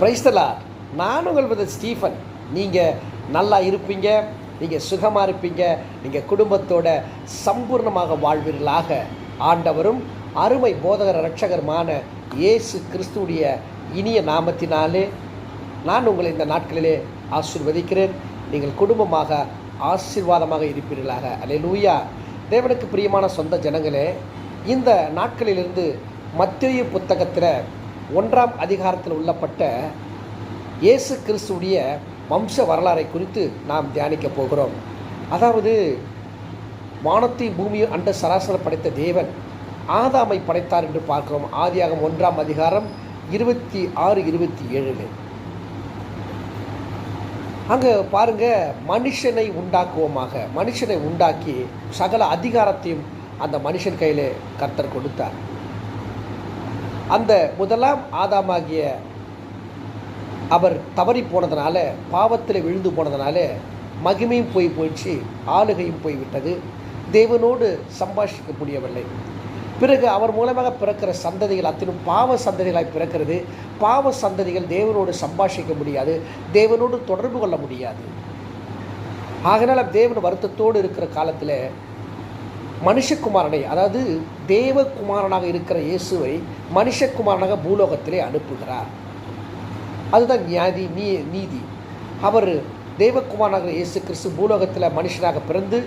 Praise the Lord. நான் உங்கள் brother Stephen. நீங்கள் நல்லா இருப்பீங்க, நீங்கள் சுகமாக இருப்பீங்க, நீங்கள் குடும்பத்தோட சம்பூர்ணமாக வாழ்வீர்களாக. ஆண்டவரும் அருமை போதகர் இரட்சகருமான இயேசு கிறிஸ்துவுடைய இனிய நாமத்தினாலே நான் உங்களை இந்த நாட்களிலே ஆசீர்வதிக்கிறேன். நீங்கள் குடும்பமாக ஆசீர்வாதமாக இருப்பீர்களாக. அல்லேலூயா. தேவனுக்கு பிரியமான சொந்த ஜனங்களே, இந்த நாட்களிலிருந்து மத்தேயு புத்தகத்தில் 1ஆம் அதிகாரத்தில் உள்ளப்பட்ட இயேசு கிறிஸ்துவுடைய வம்ச வரலாறை குறித்து நாம் தியானிக்க போகிறோம். அதாவது வானத்தையும் பூமியும் அண்ட சராசரம் படைத்த தேவன் ஆதாமை படைத்தார் என்று பார்க்கிறோம். ஆதியாகமம் 1ஆம் அதிகாரம் 26-27. அங்கே பாருங்க, மனுஷனை உண்டாக்குவோமாக. மனுஷனை உண்டாக்கி சகல அதிகாரத்தையும் அந்த மனுஷன் கையில் கர்த்தர் கொடுத்தார். அந்த முதலாம் ஆதாமாகிய அவர் தவறி போனதுனால, பாவத்தில் விழுந்து போனதுனால மகிமையும் போயிடுச்சு, ஆளுகையும் போய்விட்டது. தேவனோடு சம்பாஷிக்க முடியவில்லை. பிறகு அவர் மூலமாக பிறக்கிற சந்ததிகள் அத்தனும் பாவ சந்ததிகளாய் பிறக்கிறது. பாவ சந்ததிகள் தேவனோடு சம்பாஷிக்க முடியாது, தேவனோடு தொடர்பு கொள்ள முடியாது. ஆகையினால் தேவன் வருத்தத்தோடு இருக்கிற காலத்தில் மனுஷகுமாரனை, அதாவது தேவகுமாரனாக இருக்கிற இயேசுவை மனுஷகுமாரனாக பூலோகத்திலே அனுப்புகிறார். அதுதான் நீதி. அவர் தேவகுமாரனாக இயேசு கிறிஸ்து பூலோகத்தில் மனுஷனாக பிறந்து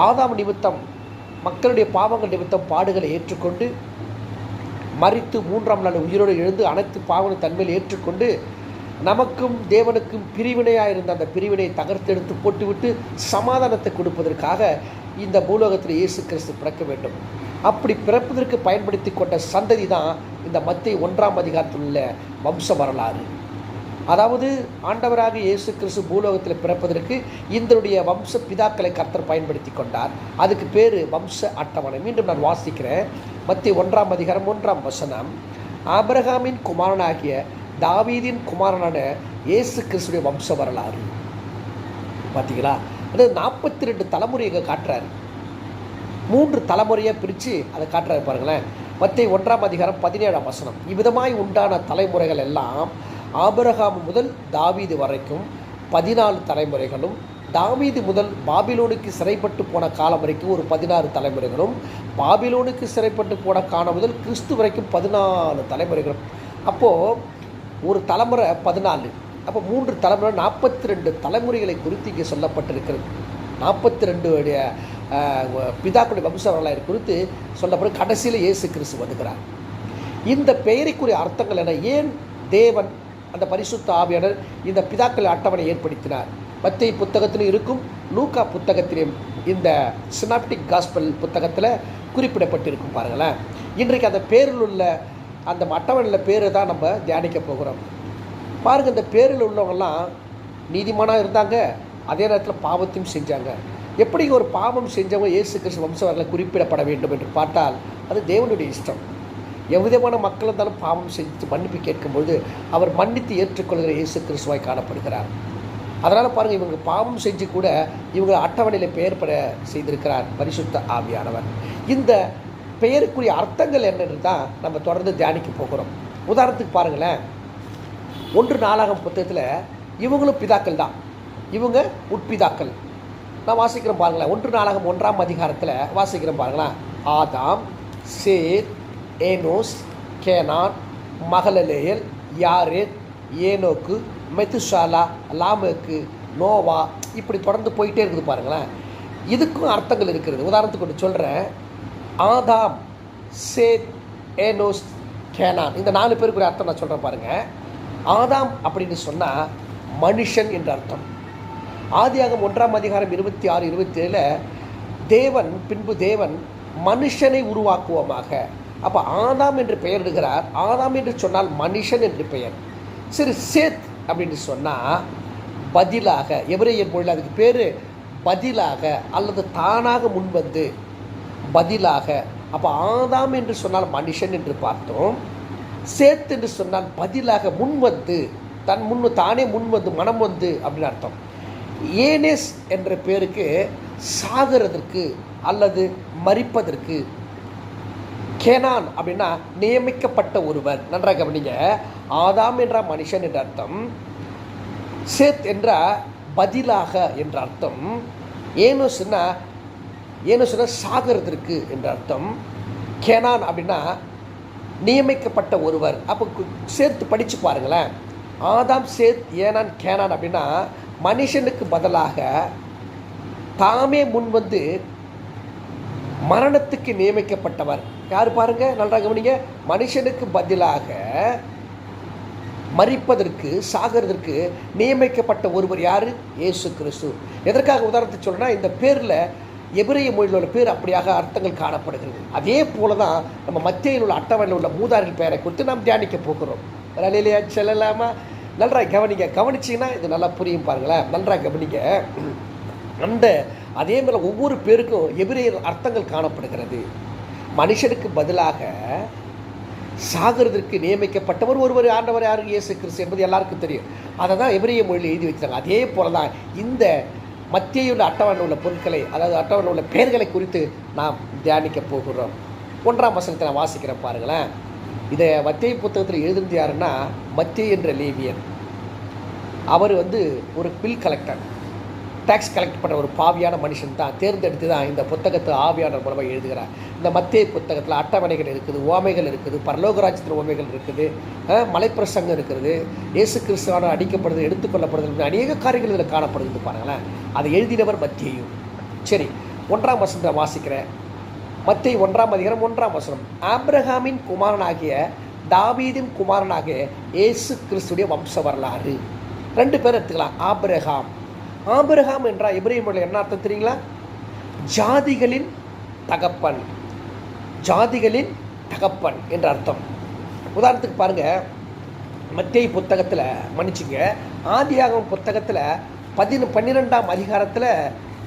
ஆதாம் நிமித்தம், மக்களுடைய பாவங்கள் நிமித்தம் பாடுகளை ஏற்றுக்கொண்டு மரித்து 3ஆம் நாள் உயிரோடு எழுந்து அனைத்து பாவங்களை தன்மையில் ஏற்றுக்கொண்டு நமக்கும் தேவனுக்கும் பிரிவினையாக இருந்த அந்த பிரிவினை தகர்த்தெடுத்து போட்டுவிட்டு சமாதானத்தை கொடுப்பதற்காக இந்த பூலோகத்தில் இயேசு கிறிஸ்து பிறக்க வேண்டும். அப்படி பிறப்பதற்கு பயன்படுத்தி கொண்ட சந்ததி தான் இந்த மத்தேயு 1ஆம் அதிகாரத்தில் உள்ள வம்ச வரலாறு. அதாவது ஆண்டவராக இயேசு கிறிஸ்து பூலோகத்தில் பிறப்பதற்கு இதனுடைய வம்ச பிதாக்களை கர்த்தர் பயன்படுத்தி கொண்டார். அதுக்கு பேர் வம்ச அட்டவணை. மீண்டும் நான் வாசிக்கிறேன். மத்தேயு 1ஆம் அதிகாரம் 1ஆம் வசனம். ஆபிரகாமின் குமாரனாகிய தாவீதின் குமாரனான இயேசு கிறிஸ்துடைய வம்ச வரலாறு. பார்த்தீங்களா? அது 42 தலைமுறையை காட்டுறாரு. 3 தலைமுறையாக பிரித்து அதை காட்டுறாரு பாருங்களேன். மத்தேயு 1ஆம் அதிகாரம் 17ஆம் வசனம். இவ்விதமாய் உண்டான தலைமுறைகள் எல்லாம் ஆபிரகாம் முதல் தாவீது வரைக்கும் 14 தலைமுறைகளும், தாவீது முதல் பாபிலோனுக்கு சிறைப்பட்டு போன காலம் வரைக்கும் ஒரு 16 தலைமுறைகளும், பாபிலோனுக்கு சிறைப்பட்டு போன காலம் முதல் கிறிஸ்து வரைக்கும் 14 தலைமுறைகளும். அப்போது ஒரு தலைமுறை 14, அப்போ 3 தலைமுறை 42 தலைமுறைகளை குறித்து இங்கே சொல்லப்பட்டிருக்கிறது. 42 பிதாக்களுடைய வம்ச வரலாறு குறித்து சொல்லப்படும். கடைசியில் இயேசு கிறிஸ்து வந்துக்கிறார். இந்த பெயருக்குரிய அர்த்தங்கள் என, ஏன் தேவன் அந்த பரிசுத்த ஆவியானவர் இந்த பிதாக்கள் அட்டவணை ஏற்படுத்தினார்? மத்தேயு புத்தகத்திலும் இருக்கும், லூக்கா புத்தகத்திலும், இந்த சினாப்டிக் காஸ்பல் புத்தகத்தில் குறிப்பிடப்பட்டிருக்கும். பாருங்களேன், இன்றைக்கு அந்த பேரில் உள்ள அந்த அட்டவணையில் பேரை தான் நம்ம தியானிக்க போகிறோம். பாருங்கள், இந்த பேரில் உள்ளவங்கெல்லாம் நீதிமானாக இருந்தாங்க, அதே நேரத்தில் பாவத்தையும் செஞ்சாங்க. எப்படி ஒரு பாவம் செஞ்சவங்க இயேசு கிறிஸ்து வம்சவர்களை குறிப்பிடப்பட வேண்டும் என்று பார்த்தால் அது தேவனுடைய இஷ்டம். எவ்விதமான மக்கள் இருந்தாலும் பாவம் செஞ்சு மன்னிப்பு கேட்கும்பொழுது அவர் மன்னித்து ஏற்றுக்கொள்கிற இயேசு கிறிஸ்துவாய் காணப்படுகிறார். அதனால் பாருங்கள், இவங்க பாவம் செஞ்சு கூட இவங்க அட்டவணையில் பெயர் பெற செய்திருக்கிறார் பரிசுத்த ஆவியானவர். இந்த பெயருக்குரிய அர்த்தங்கள் என்னென்னு தான் நம்ம தொடர்ந்து தியானிக்க போகிறோம். உதாரணத்துக்கு பாருங்களேன், 1 நாளாகமம் புத்தகத்தில் இவங்களும் பிதாக்கள் தான், இவங்க உட்பிதாக்கள். நான் வாசிக்கிறேன் பாருங்களேன். 1 நாளாகமம் 1ஆம் அதிகாரத்தில் வாசிக்கிறேன் பாருங்களேன். ஆதாம், சேத், ஏனோஸ், கேனான், மகலலேயல், யாரேத், ஏனோக்கு, மெத்துசாலா, லாமேக்கு, நோவா, இப்படி தொடர்ந்து போயிட்டே இருக்குது பாருங்களேன். இதுக்கும் அர்த்தங்கள் இருக்கிறது. உதாரணத்துக்கு ஒன்று சொல்கிறேன். ஆதாம், சேத், ஏனோஸ், கேனான், இந்த 4 பேருக்குரிய அர்த்தம் நான் சொல்கிறேன் பாருங்கள். ஆதாம் அப்படின்னு சொன்னால் மனுஷன் என்ற அர்த்தம். ஆதியாகமம் 1ஆம் அதிகாரம் 26-27 தேவன் மனுஷனை உருவாக்குவோமாக. அப்போ ஆதாம் என்று பெயரிடுகிறார். ஆதாம் என்று சொன்னால் மனுஷன் என்று பெயர். சரி, சேத் அப்படின்னு சொன்னால் பதிலாக, எபிரேயர் மொழியில் அதுக்கு பேர் பதிலாக அல்லது தானாக முன்வந்து பதிலாக. அப்போ ஆதாம் என்று சொன்னால் மனுஷன் என்று பார்த்தோம். சேத் என்று சொன்னால் பதிலாக முன்வந்து, தானே முன்வந்து, மனம் வந்து அப்படின்னு அர்த்தம். ஏனேஸ் என்ற பேருக்கு சாகிறதற்கு அல்லது மரிப்பதற்கு. கேனான் அப்படின்னா நியமிக்கப்பட்ட ஒருவர். நன்றாக கவனிங்க. ஆதாம் என்ற மனுஷன் என்ற அர்த்தம், சேத் என்ற பதிலாக என்ற அர்த்தம், ஏனோஸ்னா சாகிறதற்கு என்ற அர்த்தம், கேனான் அப்படின்னா நியமிக்கப்பட்ட ஒருவர். அப்போ சேர்த்து படித்து பாருங்களேன். ஆதாம், சேத், ஏனான், கேனான் அப்படின்னா மனுஷனுக்கு பதிலாக தாமே முன் வந்து மரணத்துக்கு நியமிக்கப்பட்டவர். யார் பாருங்க, நல்லா கவனிங்க. மனுஷனுக்கு பதிலாக மரிப்பதற்கு, சாகிறதற்கு நியமிக்கப்பட்ட ஒருவர் யார்? இயேசு கிறிஸ்து. எதற்காக உதாரணத்தை சொல்றேன்னா, இந்த பேரில் எபிரேய மொழியில் உள்ள பேர் அப்படியாக அர்த்தங்கள் காணப்படுகிறது. அதே போல தான் நம்ம மத்தியில் உள்ள அட்டவணையில் உள்ள மூதாரிகள் பெயரை குறித்து நாம் தியானிக்க போகிறோம். இல்லையா, செல்லலாமா? நன்றாக கவனிங்க. கவனிச்சிங்கன்னா இது நல்லா புரியும் பாருங்களேன். நன்றாக கவனிங்க. அந்த அதே மாதிரி ஒவ்வொரு பேருக்கும் எபிரேய அர்த்தங்கள் காணப்படுகிறது. மனுஷனுக்கு பதிலாக சாகிறதற்கு நியமிக்கப்பட்டவர் ஒருவர், ஆண்டவர் யாருக்கு? இயேசு கிறிஸ்து என்பது எல்லாருக்கும் தெரியும். அதை தான் எபிரேய மொழியில் எழுதி வைக்கிறாங்க. அதே போல தான் இந்த மத்தியில் உள்ள அட்டவணை உள்ள பொருட்களை, அதாவது அட்டவணை உள்ள பெயர்களை குறித்து நாம் தியானிக்க போகிறோம். 1ஆம் வசனத்தை நான் வாசிக்கிறேன் பாருங்களேன். இதை மத்தேயு புத்தகத்தில் எழுதுறது யாருன்னா, மத்தேயு என்ற லேவியன். அவர் ஒரு பில் கலெக்டர், டேக்ஸ் கலெக்ட் பண்ணுற ஒரு பாவியான மனுஷன் தான். தேர்ந்தெடுத்து தான் இந்த புத்தகத்தை ஆவியான மூலமாக எழுதுகிறார். இந்த மத்தேயு புத்தகத்தில் அட்டவணைகள் இருக்குது, ஓமைகள் இருக்குது, பரலோகராஜ்யத்தின் ஓமைகள் இருக்குது, மலைப்பிரசங்கம் இருக்கிறது, இயேசு கிறிஸ்துவான அடிக்கப்படுறது, எடுத்துக்கொள்ளப்படுறது, அநேக காரியங்கள் இதில் காணப்படுது பாருங்களேன். அதை எழுதினவர் மத்தேயு. சரி, 1ஆம் வசனத்தை வாசிக்கிறேன். மத்தேயு 1ஆம் அதிகாரம் 1ஆம் வசனம். ஆபிரகாமின் குமாரனாகிய தாவீதின் குமாரனாகிய இயேசு கிறிஸ்துடைய வம்ச வரலாறு. 2 பேர் எடுத்துக்கலாம். ஆபிரகாம் என்றால் எபிரேய மொழியில் என்ன அர்த்தம் தெரியுங்களா? ஜாதிகளின் தகப்பன். ஜாதிகளின் தகப்பன் என்ற அர்த்தம். உதாரணத்துக்கு பாருங்க, மத்தேயு புத்தகத்தில், மன்னிச்சுங்க, ஆதியாகமம் புத்தகத்தில் 12ஆம் அதிகாரத்தில்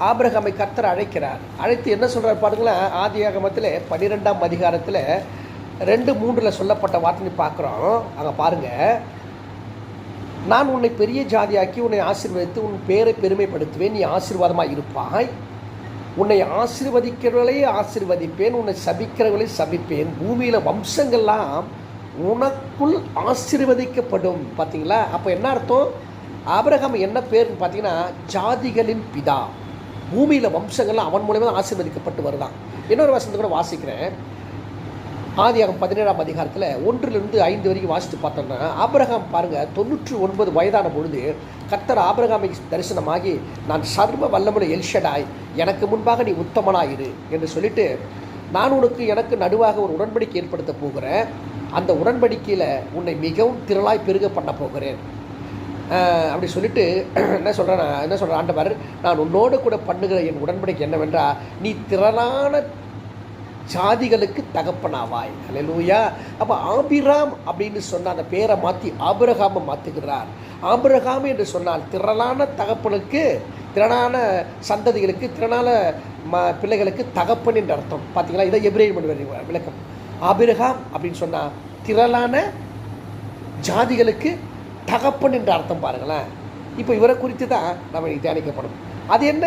ஆபிரகாமை கர்த்தர் அழைக்கிறார். அழைத்து என்ன சொல்கிறார் பாருங்களேன். ஆதியாகமத்தில் 12ஆம் அதிகாரத்தில் 2:3 சொல்லப்பட்ட வார்த்தை பார்க்குறோம். அங்கே பாருங்கள். நான் உன்னை பெரிய ஜாதியாக்கி உன்னை ஆசீர்வதித்து உன் பேரை பெருமைப்படுத்துவேன், நீ ஆசீர்வாதமாக இருப்பாய், உன்னை ஆசீர்வதிக்கிறவர்களே ஆசீர்வதிப்பேன், உன்னை சபிக்கிறவர்களை சபிப்பேன், பூமியில் வம்சங்கள்லாம் உனக்குள் ஆசீர்வதிக்கப்படும். பார்த்தீங்களா? அப்போ என்ன அர்த்தம்? ஆபிரகாம் என்ன பேர்னு பார்த்தீங்கன்னா ஜாதிகளின் பிதா. பூமியில் வம்சங்கள்லாம் அவன் மூலமாக தான் ஆசீர்வதிக்கப்பட்டு வருதான். இன்னொரு வசனத்தை கூட வாசிக்கிறேன். ஆதியாகமம் 17ஆம் அதிகாரத்தில் 1-5 வரைக்கும் வாசித்து பார்த்தோம்னா, ஆபிரகாம் பாருங்கள், 99 வயதான பொழுது கர்த்தர் ஆபிரகாமை தரிசனமாகி, நான் சர்வ வல்லமுள்ள எல்ஷடாய், எனக்கு முன்பாக நீ உத்தமனாயிரு என்று சொல்லிட்டு, நான் எனக்கு நடுவாக ஒரு உடன்படிக்கை ஏற்படுத்த போகிறேன், அந்த உடன்படிக்கையில் உன்னை மிகவும் திரளாய் பெருக பண்ண போகிறேன் அப்படி சொல்லிட்டு என்ன சொல்கிறேன் ஆண்டவர், நான் உன்னோடு கூட பண்ணுகிற என் உடன்படிக்கை என்னவென்றால், நீ திரளான ஜாதிகளுக்கு தகப்பனாவாய். அல்லேலூயா. அப்போ ஆபிராம் அப்படின்னு சொன்ன அந்த பேரை மாற்றி ஆபிரகாமை மாற்றுகிறார். ஆபிரகாம் என்று சொன்னால் திரளான தகப்பனுக்கு, திரளான சந்ததிகளுக்கு, திரளான பிள்ளைகளுக்கு தகப்பன் என்ற அர்த்தம். பார்த்தீங்களா? இதை எபிரேய மொழி விளக்கம். ஆபிரகாம் அப்படின்னு சொன்னால் திரளான ஜாதிகளுக்கு தகப்பன் என்ற அர்த்தம். பாருங்களேன். இப்போ இவரை குறித்து தான் நம்ம தியானிக்கப்படும். அது என்ன?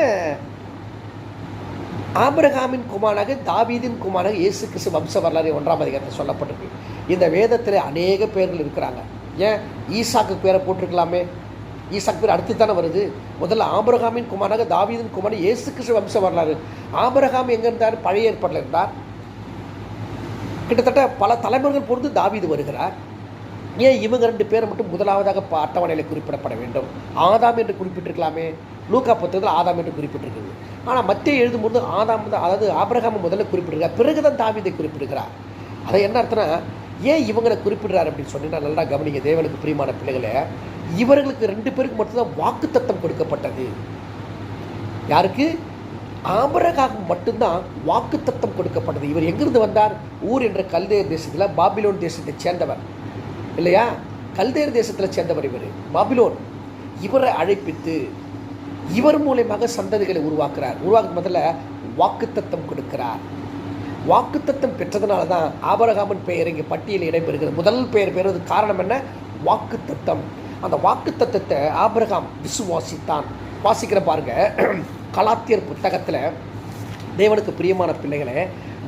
ஆபிரகாமின் குமாரனாக தாவீதின் குமாரனாக இயேசு கிறிஸ்து வம்ச வரலாறு 1ஆம் அதிகாரத்தில் சொல்லப்பட்டிருக்கு. இந்த வேதத்தில் அநேக பேர்கள் இருக்கிறாங்க. ஏன் ஈசாக்கு பேரை போட்டிருக்கலாமே? ஈசாக்கு பேர் அடுத்து தானே வருது. முதல்ல ஆபிரகாமின் குமாரனாக தாவீதின் குமாரன் இயேசு கிறிஸ்து வம்ச வரலாறு. ஆபிரகாம் எங்கே இருந்தார்? பழைய ஏற்பாட்டில் இருந்தார். கிட்டத்தட்ட பல தலைமுறைகள் பொறுத்து தாவீது வருகிறார். ஏன் இவங்க 2 பேரை மட்டும் முதலாவதாக அட்டவணையில் குறிப்பிடப்பட வேண்டும்? ஆதாம் என்று குறிப்பிட்டிருக்கலாமே. லூக்கா புத்தகத்தில் ஆதாம் என்று குறிப்பிட்டிருக்குது. ஆனால் மத்தேயு எழுதும்போது ஆதாம், அதாவது ஆபிரகாம் முதல்ல குறிப்பிடுகிறார், பிறகுதான் தாவீதை குறிப்பிடுகிறார். அதை என்ன அர்த்தம்னா, ஏன் இவங்களை குறிப்பிடுறார் அப்படின்னு சொன்னீங்கன்னா நல்லா கவனிங்க. தேவனுக்கு பிரியமான பிள்ளைகளை, இவர்களுக்கு 2 பேருக்கு மட்டும்தான் வாக்குத்தத்தம் கொடுக்கப்பட்டது. யாருக்கு? ஆபிரகாம் மட்டும்தான் வாக்குத்தத்தம் கொடுக்கப்பட்டது. இவர் எங்கிருந்து வந்தார்? ஊர் என்ற கல்தேயர் தேசத்தில், பாபிலோன் தேசத்தை சேர்ந்தவர் இல்லையா? கல்தேயர் தேசத்தில் சேர்ந்தவர் இவர், பாபிலோன். இவரை அழைப்பித்து இவர் மூலமாக சந்ததிகளை உருவாக்குறார். முதல்ல வாக்குத்தத்தம் கொடுக்கிறார். வாக்குத்தத்தம் பெற்றதுனால தான் ஆபிரகாமின் பெயர் இங்கே பட்டியலில் இடம்பெறுகிறது. முதல் பெயர் பெறுவதற்கு காரணம் என்ன? வாக்குத்தத்தம். அந்த வாக்குத்தத்தத்தை ஆபிரகாம் விசுவாசித்தான். வாசிக்கிற பாருங்க, கலாத்தியர் புத்தகத்தில் தேவனுக்கு பிரியமான பிள்ளைகளே,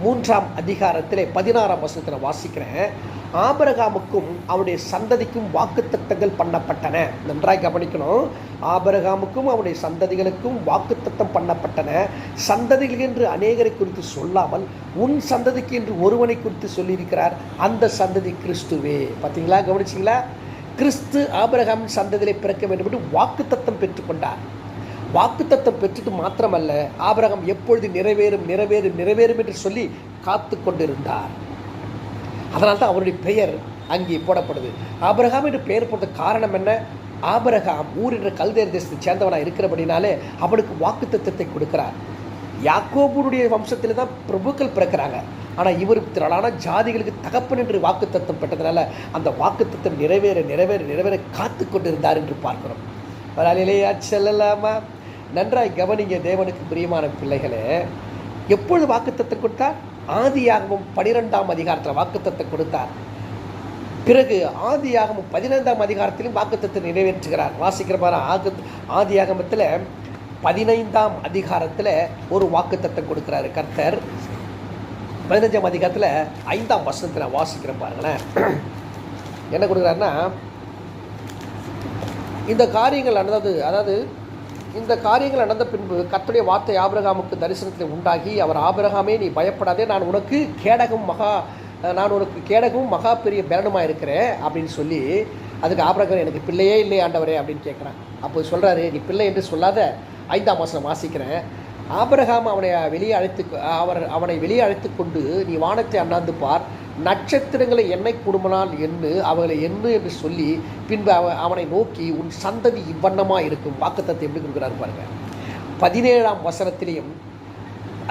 3ஆம் அதிகாரத்திலே 16ஆம் வசனத்தை நான் வாசிக்கிறேன். ஆபிரகாமுக்கும் அவருடைய சந்ததிக்கும் வாக்குத்தத்தங்கள் பண்ணப்பட்டன. நன்றாய் கவனிக்கணும். ஆபிரகாமுக்கும் அவருடைய சந்ததிகளுக்கும் வாக்குத்தத்தம் பண்ணப்பட்டன. சந்ததிகள் என்று அநேகரை குறித்து சொல்லாமல் உன் சந்ததிக்கு என்று ஒருவனை குறித்து சொல்லியிருக்கிறார். அந்த சந்ததி கிறிஸ்துவே. பார்த்தீங்களா, கவனிச்சிங்களா? கிறிஸ்து ஆபிரகாமின் சந்ததியிலே பிறக்க வேண்டும் என்று வாக்குத்தத்தம் பெற்றுக்கொண்டார். வாக்குத்தத்தம் பெற்றுட்டு மாத்திரமல்ல, ஆபிரகாம் எப்பொழுது நிறைவேறும் நிறைவேறும் நிறைவேறும் என்று சொல்லி காத்து கொண்டிருந்தார். அதனால்தான் அவருடைய பெயர் அங்கே போடப்படுது. ஆபிரகாம் என்று பெயர் போட்ட காரணம் என்ன? ஆபிரகாம் ஊர் என்ற கல்தேர் தேசத்தை சேர்ந்தவனாக இருக்கிறபடினாலே அவனுக்கு வாக்குத்தத்தத்தை கொடுக்கிறார். யாக்கோபுடைய வம்சத்தில் தான் பிரபுக்கள் பிறக்கிறாங்க. ஆனால் இவர் திரளான ஜாதிகளுக்கு தகப்பன் என்று வாக்குத்தத்தம் பெற்றதுனால அந்த வாக்குத்தத்தம் நிறைவேற நிறைவேற நிறைவேற காத்து கொண்டிருந்தார் என்று பார்க்கிறோம். வரலையா செல்லலாமா? நன்றாய் கவனிங்க தேவனுக்கு பிரியமான பிள்ளைகளே. எப்பொழுது வாக்குத்தத்தம் கொடுத்தார்? ஆதியாகமம் 12ஆம் அதிகாரத்தில் வாக்குத்தத்தம் கொடுத்தார். பிறகு ஆதியாகமம் 15ஆம் அதிகாரத்திலும் வாக்குத்தத்தை நிறைவேற்றுகிறார். வாசிக்கிற பாரு, ஆதியாகமத்தில் 15ஆம் அதிகாரத்தில் ஒரு வாக்குத்தத்தம் கொடுக்கிறாரு கர்த்தர். 15ஆம் அதிகாரத்தில் 5ஆம் வசனத்தில் வாசிக்கிற பாருங்களேன். என்ன கொடுக்குறாருன்னா, இந்த காரியங்கள் அதாவது இந்த காரியங்கள் நடந்த பின்பு கர்த்தருடைய வார்த்தை ஆபிரகாமுக்கு தரிசனத்தில் உண்டாகி, அவர் ஆபிரகாமே நீ பயப்படாதே, நான் உனக்கு கேடகமும் மகா பெரிய பலனுமாக இருக்கிறேன் அப்படின்னு சொல்லி, அதுக்கு ஆபிரகாம் எனக்கு பிள்ளையே இல்லை ஆண்டவரே அப்படின்னு கேட்குறான். அப்போ சொல்கிறாரு, நீ பிள்ளை என்று சொல்லாத. 5ஆம் வசனம் வாசிக்கிறேன். ஆபிரகாம் அவனை வெளியே அழைத்து கொண்டு, நீ வானத்தை அண்ணாந்து பார், நட்சத்திரங்களை என்னை குடும்பனால் எண்ணு, அவர்களை எண்ணு என்று சொல்லி பின்பு அவனை நோக்கி உன் சந்ததி இவ்வண்ணமாக இருக்கும். வாக்குத்தத்தை எப்படி கொடுக்குறாரு பாருங்க. 17ஆம் வசனத்திலையும்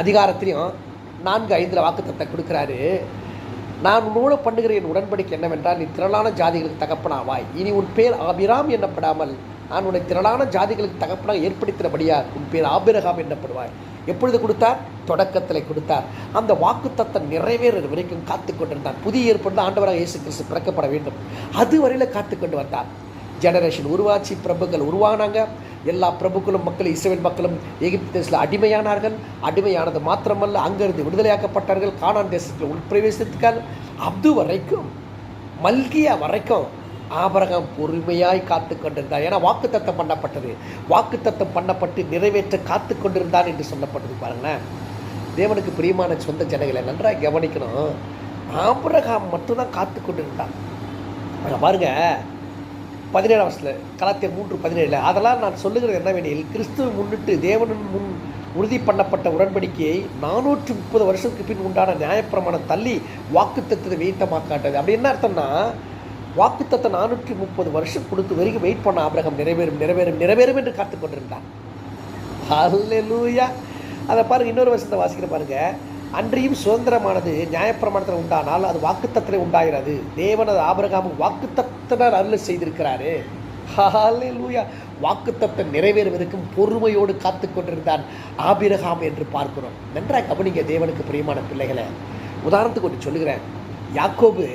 அதிகாரத்திலையும் 4:5 வாக்குத்தத்தை கொடுக்குறாரு. நான் உன்னோடு பண்ணுகிற என் உடன்படிக்கை என்னவென்றால், நீ திரளான ஜாதிகளுக்கு தகப்பனாவாய். இனி உன் பேர் ஆபிராம் என்னப்படாமல் நான் உன்னை திரளான ஜாதிகளுக்கு தகப்பனாக ஏற்படுத்தினபடியா உன் பேர் ஆபிரகாம் என்னப்படுவாய். எப்பொழுது கொடுத்தார்? தொடக்கத்தில் கொடுத்தார். அந்த வாக்குத்தத்தம் நிறைவேற வரைக்கும் காத்து கொண்டிருந்தார். புதிய ஏற்படுத்த ஆண்டவராக இயேசு கிறிஸ்து பிறக்கப்பட வேண்டும், அது வரையில் காத்து கொண்டு வந்தார். ஜெனரேஷன் உருவாச்சு, பிரபுக்கள் உருவானாங்க. எல்லா பிரபுக்களும் மக்கள், இஸ்ரவேல் மக்களும் எகிப்து தேசத்தில் அடிமையானார்கள். அடிமையானது மாத்திரமல்ல, அங்கிருந்து விடுதலையாக்கப்பட்டார்கள். கானான் தேசத்தில் உள்பிரவேசத்துக்காக அது வரைக்கும், மல்கியா வரைக்கும் ஆபிரகாம் பொறுமையாய் காத்து கொண்டிருந்தார். ஏன்னா வாக்குத்தத்தம் பண்ணப்பட்டது. வாக்குத்தத்தம் பண்ணப்பட்டு நிறைவேற்ற காத்து கொண்டிருந்தான் என்று சொல்லப்பட்டது. பாருங்களேன், தேவனுக்கு பிரியமான சொந்த ஜனங்களை நன்றாக கவனிக்கணும். ஆபிரகாம் மட்டும்தான் காத்து கொண்டிருந்தான். பாருங்க, 17ஆம் வசனத்தில் கலாத்தியர் 3:17, அதெல்லாம் நான் சொல்லுகிறது என்னவெனில், கிறிஸ்துவை முன்னிட்டு தேவனின் முன் உறுதி பண்ணப்பட்ட உடன்படிக்கையை 430 வருஷத்துக்கு பின் உண்டான நியாயப்பிரமாணம் தள்ளி வாக்குத்தத்தத்தை வெயிட்டமாக்காட்டது. அப்படி என்ன அர்த்தம்னா, வாக்குத்தத்தை 430 வருஷம் கொடுத்து வரைக்கும் வெயிட் பண்ண ஆபிரகாம் நிறைவேறும் நிறைவேறும் நிறைவேறும் என்று காத்து கொண்டிருந்தான். ஹல்லேலூயா. அதை பாருங்கள், இன்னொரு வசனத்தை வாசிக்கிற பாருங்க. அன்றியும் சுதந்திரமானது நியாயப்பிரமாணத்தில் உண்டானால் அது வாக்குத்தத்தில் உண்டாகிறது. தேவனது ஆபிரகாமுக்கு வாக்குத்தத்தினர் அருள் செய்திருக்கிறாரு. ஹல்லேலூயா. வாக்குத்தத்தை நிறைவேறுவதற்கும் பொறுமையோடு காத்து கொண்டிருந்தான் ஆபிரகாம் என்று பார்க்கிறோம். நன்றாக கவனிங்க தேவனுக்கு பிரியமான பிள்ளைகளை. உதாரணத்துக்கு ஒன்று சொல்லுகிறேன். யாக்கோபு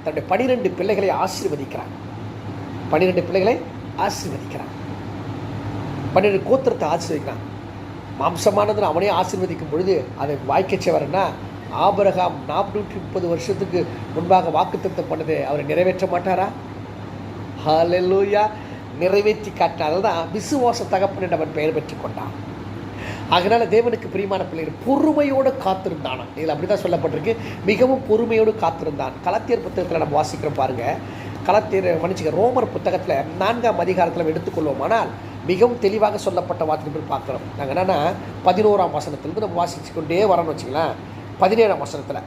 தன்னுடைய 12 பிள்ளைகளை ஆசீர்வதிக்கிறான். 12 பிள்ளைகளை ஆசீர்வதிக்கிறான். 12 கோத்திரத்தை ஆசீர்வதிக்கிறான். மாம்சமானது அவனே ஆசீர்வதிக்கும் பொழுது அதை வாய்க்க செய்வார்னா, ஆபிரகாம் 430 வருஷத்துக்கு முன்பாக வாக்குத்தத்தம் பண்ணது அவரை நிறைவேற்ற மாட்டாரா? ஹல்லேலூயா. நிறைவேற்றி காட்டினால தான் விசுவாச தகப்பன் என்று அவன் பெயர் பெற்றுக் கொண்டான். அதனால தேவனுக்கு பிரியமான பிள்ளைகள் பொறுமையோடு காத்திருந்தான். இதில் அப்படி தான் சொல்லப்பட்டிருக்கு, மிகவும் பொறுமையோடு காத்திருந்தான். கலாத்தியர் புத்தகத்தில் நம்ம வாசிக்கிறோம் பாருங்கள். ரோமர் புத்தகத்தில் 4ஆம் அதிகாரத்தில் எடுத்துக்கொள்வோமானால் மிகவும் தெளிவாக சொல்லப்பட்ட வார்த்தைகள் பார்க்குறோம். நாங்கள் என்னென்னா 11ஆம் வசனத்திலிருந்து நம்ம வாசித்து கொண்டே வரோன்னு வச்சுங்களேன். 17ஆம் வசனத்தில்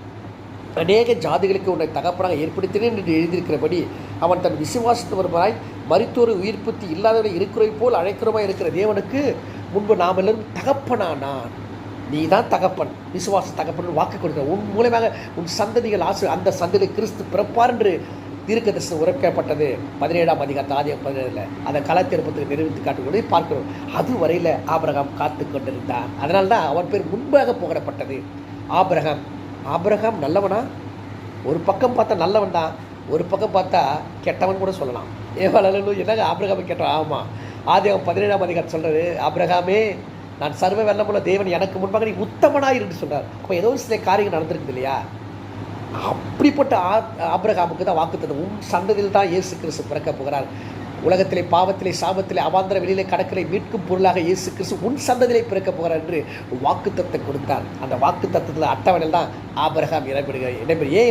அநேக ஜாதிகளுக்கு உன்னை தகப்பனாக ஏற்படுத்தினேன் என்று எழுதியிருக்கிறபடி அவன் தன் விசுவாசத்து வருவாய் மரித்தோரை உயிர்ப்புத்தி இல்லாதவரை இருக்கிறவை போல் அழைக்கிறோமா இருக்கிற தேவனுக்கு முன்பு நாம் எல்லாரும் தகப்பனானான். நீ தான் தகப்பன், விசுவாச தகப்பன் வாக்கு கொடுக்கிற. உன் மூலமாக உன் சந்ததிகள் அந்த சந்ததியில் கிறிஸ்து பிறப்பார் என்று தீர்க்கதரிசனம் உரைக்கப்பட்டது 17ஆம் அதிகாரத்து ஆதியாகமம் 17. அதை கலாத்தியத்தில் நிறைவேற்றி காட்டும்போது பார்க்கிறோம். அது வரையில் ஆபிரகாம் காத்து கொண்டிருந்தான். அதனால தான் அவன் பேர் முன்பாக புகழப்பட்டது. ஆபிரகாம் நல்லவனா? ஒரு பக்கம் பார்த்தா நல்லவன் தான், ஒரு பக்கம் பார்த்தா கெட்டவன் கூட சொல்லலாம். என்னங்க ஆபிரகாமை கெட்டவன்? ஆமாம், ஆதியாகமம் 17ஆம் அதிகாரம் சொல்கிறது, ஆபிரகாமே நான் சர்வ வல்லமுள்ள தேவன் எனக்கு முன்பாக நீ உத்தமனாயிரு என்று சொல்றார். அப்போ ஏதோ ஒரு சில காரியங்கள் நடந்திருக்குது இல்லையா? அப்படிப்பட்ட ஆபிரகாமுக்கு தான் வாக்குத்தத்தம். உன் சந்ததியில் தான் இயேசு கிறிஸ்து பிறக்க போகிறார். உலகத்திலே பாவத்திலே சாபத்திலே அவாந்திர வெளியிலே கடற்கரை மீட்கும் பொருளாக இயேசு கிறிஸ்து உன் சந்ததியிலே பிறக்க போகிறார் என்று வாக்குத்தத்தம் கொடுத்தார். அந்த வாக்குத்தத்தத்தில் அட்டவணையில் தான் ஆபிரகாம் ஏன்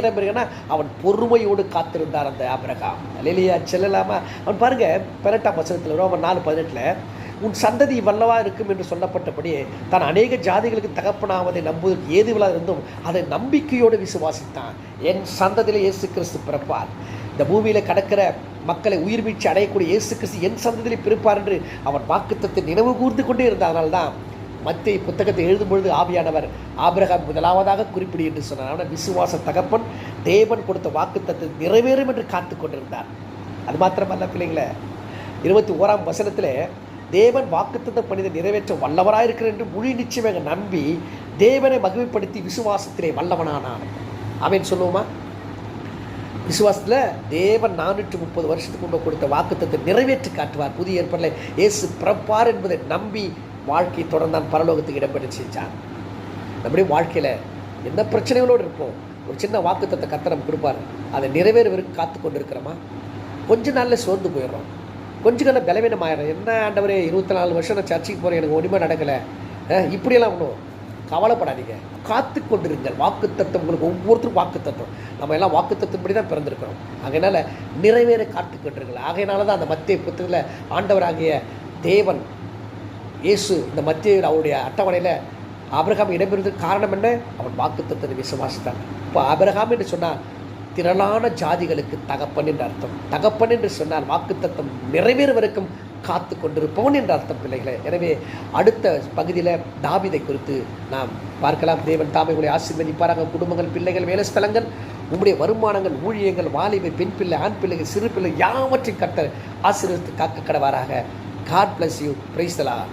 இடம்பெறுகிறனா அவன் பொறுமையோடு காத்திருந்தார். அந்த ஆபிரகாம் அல்லேலூயா செல்லலாமா? அவன் பாருங்க 18ஆம் வசனத்தில் ரோமர் 4:18 உன் சந்ததி வல்லவா இருக்கும் என்று சொல்லப்பட்டபடி தான் அநேக ஜாதிகளுக்கு தகப்பனாவதை நம்புவதற்கு ஏதுவில்லாத இருந்தும் அதை நம்பிக்கையோடு விசுவாசித்தான். என் சந்ததியில் இயேசு கிறிஸ்து பிறப்பார். இந்த பூமியில் கடக்கிற மக்களை உயிர் மீட்சி அடையக்கூடிய இயேசு கிறிஸ்து என் சந்ததியில் பிறப்பார் என்று அவன் வாக்குத்தத்தை நினைவு கூர்ந்து கொண்டே இருந்ததனால தான் மத்தேயு புத்தகத்தை எழுதும் பொழுது ஆவியானவர் ஆபிரகாம் முதலாவதாக குறிப்பிடு என்று சொன்னார். ஆனால் விசுவாச தகப்பன் தேவன் கொடுத்த வாக்குத்தத்தை நிறைவேறும் என்று காத்து கொண்டிருந்தார். அது மாத்திரமல்ல பிள்ளைங்களே, 21ஆம் வசனத்தில் தேவன் வாக்குத்தத்தம் பண்ணிதை நிறைவேற்ற வல்லவராயிருக்கிறார் என்று முழு நிச்சயமாக நம்பி தேவனை மகிமைப்படுத்தி விசுவாசத்திலே வல்லவனானான். ஆமென் சொல்லுவோமா? விசுவாசத்தில் தேவன் 430 வருஷத்துக்கு முன்பு கொடுத்த வாக்குத்தத்தை நிறைவேற்றி காட்டுவார். புதிய ஏற்பாட்டில் இயேசு பிறப்பார் என்பதை நம்பி வாழ்க்கை தொடர்ந்தான் பரலோகத்துக்கு இடம்பெற்று செஞ்சான். நம்முடைய வாழ்க்கையில் என்ன பிரச்சனைகளோடு இருப்போம், ஒரு சின்ன வாக்குத்தத்தை கர்த்தர் கொடுப்பார். அதை நிறைவேறுவதற்கு காத்து கொண்டு இருக்கிறோமா? கொஞ்ச நாளில் சோர்ந்து போயிடுறோம், கொஞ்ச காலம் பலவீனம் ஆயிடும். என்ன ஆண்டவரே 24 வருஷம் நான் சர்ச்சைக்கு போகிறேன், எனக்கு ஒன்றுமே நடக்கலை, இப்படியெல்லாம் ஒன்றும் கவலைப்படாதீங்க. காத்து கொண்டிருங்கள். வாக்குத்தத்தம் உங்களுக்கு ஒவ்வொருத்தரும் வாக்குத்தத்தம். நம்ம எல்லாம் வாக்குத்தத்தின்படி தான் பிறந்திருக்கிறோம். அதனால் நிறைவேற காத்து கொண்டிருங்கள். ஆகையினால தான் அந்த மத்தேயு புத்தகத்தில் ஆண்டவராகிய தேவன் இயேசு இந்த மத்தேயு அவருடைய அட்டவணையில் ஆபிரகாம் இடம்பெறுவதற்கு காரணம் என்ன? அவன் வாக்குத்தத்தத்தை விசுவாசித்தான். இப்போ ஆபிரகாம் என்று சொன்னால் திரளான ஜாதிகளுக்கு தகப்பன் என்று அர்த்தம். தகப்பன் என்று சொன்னால் வாக்குத்தத்தம் நிறைவேறுவதற்கும் காத்து கொண்டிருப்பவன் என்ற அர்த்தம் பிள்ளைகளை. எனவே அடுத்த பகுதியில் தாவீதை குறித்து நாம் பார்க்கலாம். தேவன் தாமே உங்களை ஆசீர்வதிப்பாராக. குடும்பங்கள், பிள்ளைகள், வேலை ஸ்தலங்கள், உங்களுடைய வருமானங்கள், ஊழியங்கள், வாலிபை, பெண் பிள்ளை, ஆண் பிள்ளைகள், சிறு பிள்ளை யாவற்றையும் கர்த்தர் ஆசீர்வதித்து காக்க கடவாராக. God bless you. Praise the Lord.